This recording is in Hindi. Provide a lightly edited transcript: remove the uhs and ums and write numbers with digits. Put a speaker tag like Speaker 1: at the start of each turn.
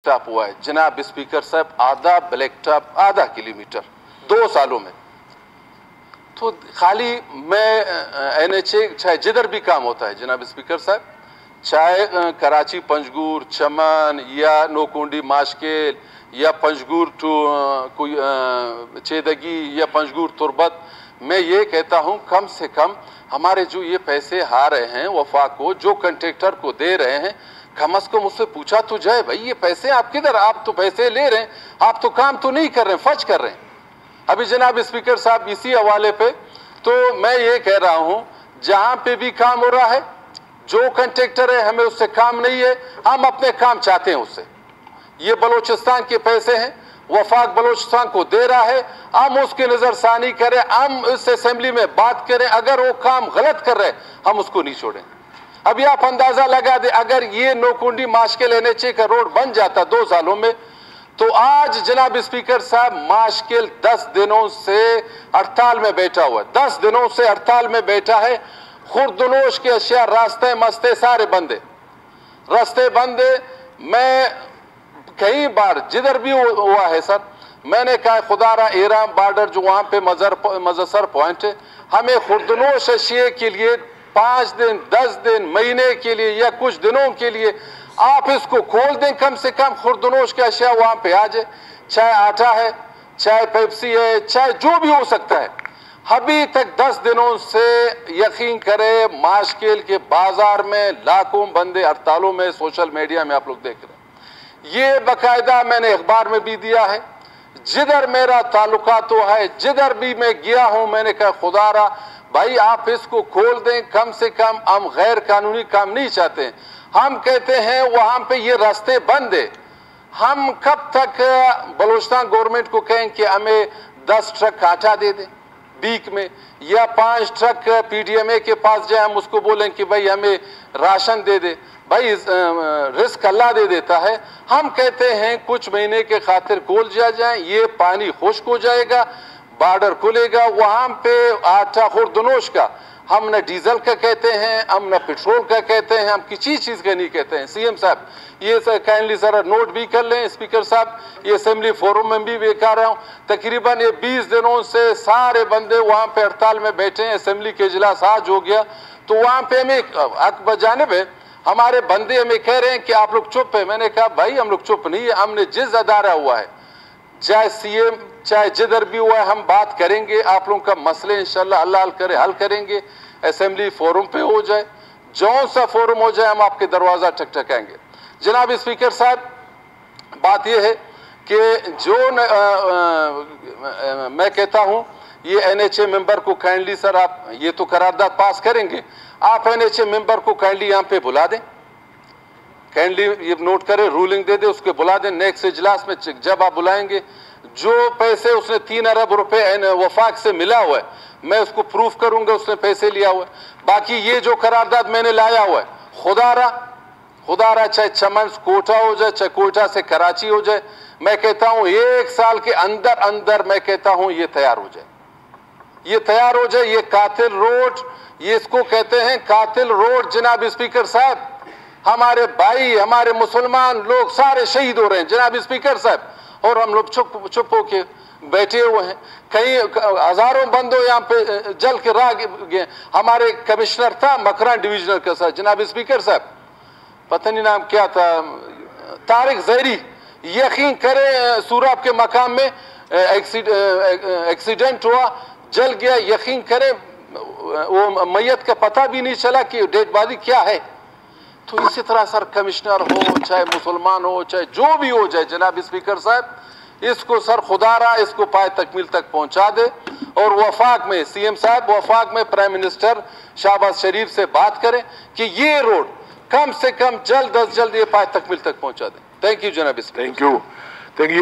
Speaker 1: टॉप हुआ है जनाब स्पीकर साहब, आधा ब्लैक टॉप, आधा किलोमीटर 2 सालों में। तो खाली मैं NHA चाहे जिधर भी काम होता है जनाब स्पीकर साहब, चाहे कराची पंजगूर चमन या नोकुंडी माशकेल या पंजगूर टू कोई चेदगी या पंजगूर तुरबत, मैं ये कहता हूँ कम से कम हमारे जो ये पैसे आ रहे हैं वफाक को, जो कंट्रेक्टर को दे रहे हैं, कम से कम उससे पूछा तो जाए भाई ये पैसे आप किधर, आप तो पैसे ले रहे हैं, आप तो काम तो नहीं कर रहे हैं, फर्ज कर रहे हैं। अभी जनाब स्पीकर साहब इसी हवाले पे तो मैं ये कह रहा हूँ, जहाँ पे भी काम हो रहा है, जो कंट्रेक्टर है हमें उससे काम नहीं है, हम अपने काम चाहते हैं उससे। ये बलोचिस्तान के पैसे हैं, वफाक बलोचिस्तान को दे रहा है, हम उसकी नजरसानी करें, हम इस असेंबली में बात करें, अगर वो काम गलत कर रहे हम उसको नहीं छोड़ें। अभी आप अंदाजा लगा दें, अगर ये नोकुंडी माशकेल NHA का रोड बन जाता 2 सालों में, तो आज जनाब स्पीकर साहब माशकेल 10 दिनों से हड़ताल में बैठा हुआ है, 10 दिनों से हड़ताल में बैठा है। खुर्दनोश के अशिया, रास्ते मस्ते सारे बंदे, रास्ते बंदे। मैं कई बार जिधर भी हुआ है सर, मैंने कहा खुदारा ईरान बॉर्डर जो वहाँ पे मजसर पॉइंट है, हमें खुर्दनोश अशिया के लिए 5 दिन 10 दिन महीने के लिए या कुछ दिनों के लिए आप इसको खोल दें, कम से कम खुर्दनोश के अशिया वहाँ पे आ जाए, चाहे आटा है, चाहे पेप्सी है, चाहे जो भी हो सकता है। अभी तक 10 दिनों से यकीन करें माशकेल के बाजार में लाखों बंदे हड़तालों में, सोशल मीडिया में आप लोग देख रहे हैं। ये बाकायदा मैंने अखबार में भी दिया है, जिधर मेरा ताल्लुका तो है, जिधर भी मैं गया हूं, मैंने कहा खुदारा भाई आप इसको खोल दें, कम से कम हम गैर कानूनी काम नहीं चाहते। हम कहते हैं वहां पे ये रास्ते बंद है, हम कब तक बलूचिस्तान गवर्नमेंट को कहें कि हमें 10 ट्रक आटा दे दें वीक में, या 5 ट्रक PDMA के पास जाए, हम उसको बोलें कि भाई हमें राशन दे दे। भाई रिस्क अल्लाह दे देता है। हम कहते हैं कुछ महीने के खातिर खोल दिया जाए, ये पानी खुश्क हो जाएगा, बॉर्डर खुलेगा, वहां पे आटा खुर्दनोश का हम न डीजल का कहते हैं, हम न पेट्रोल का कहते हैं, हम किसी चीज का नहीं कहते हैं। CM साहब ये काइंडली जरा नोट भी कर लें, स्पीकर साहब ये असेंबली फोरम में भी कह रहा हूँ, तकरीबन ये 20 दिनों से सारे बंदे वहां पे हड़ताल में बैठे हैं। असेंबली के इजलास आज हो गया, तो वहां पे हमें हक बजानिब है, हमारे बंदे हमें कह रहे हैं कि आप लोग चुप है। मैंने कहा भाई हम लोग चुप नहीं है, हमने जिस अदारा हुआ है, चाहे CM चाहे जिधर भी हुआ है, हम बात करेंगे, आप लोगों का मसले इंशाल्लाह अल्लाह करे हल करेंगे। असेंबली फोरम पे हो जाए, जो सा फोरम हो जाए, हम आपके दरवाजा ठकठकाएंगे। जनाब स्पीकर साहब बात यह है कि जो मैं कहता हूं ये NHA मेंबर को काइंडली सर आप ये तो करारदाद पास करेंगे, आप NHA मेंबर को काइंडली यहाँ पे बुला दें, काइंडली ये नोट करें, रूलिंग दे दे, उसके बुला दें। नेक्स्ट इजलास में जब आप बुलाएंगे, जो पैसे उसने 3 अरब रुपए वफाक से मिला हुआ है, मैं उसको प्रूफ करूंगा उसने पैसे लिया हुआ है। बाकी ये जो करारदाद मैंने लाया हुआ है, खुदारा चाहे चमन कोटा हो जाए, चाहे कोटा से कराची हो जाए, मैं कहता हूं 1 साल के अंदर अंदर मैं कहता हूं ये तैयार हो जाए, ये तैयार हो जाए। ये कातिल रोड, ये इसको कहते हैं कातिल रोड जनाब स्पीकर साहब। हमारे भाई, हमारे मुसलमान लोग सारे शहीद हो रहे हैं जनाब स्पीकर साहब, और हम लोग चुप होके बैठे हुए हैं। कई हजारों बंदों यहाँ पे जल के रह गए। हमारे कमिश्नर था मकरान डिवीजनल का सर जनाब स्पीकर साहब, पता नहीं नाम क्या था, तारिक ज़हरी, यकीन करें सूराब के मकाम में एक्सीडेंट हुआ, जल गया। यकीन करें वो मैयत का पता भी नहीं चला कि डेड बॉडी क्या है। तो इसी तरह सर कमिश्नर हो, चाहे मुसलमान हो, चाहे जो भी हो जाए जनाब स्पीकर साहब, इसको सर खुदारा इसको पाए तकमील तक पहुंचा दे। और वफाक में CM साहब, वफाक में प्राइम मिनिस्टर शहबाज शरीफ से बात करें कि ये रोड कम से कम जल्द अज जल्द ये पाए तकमील तक पहुंचा दे। थैंक यू जनाब स्पीकर।
Speaker 2: Thank you.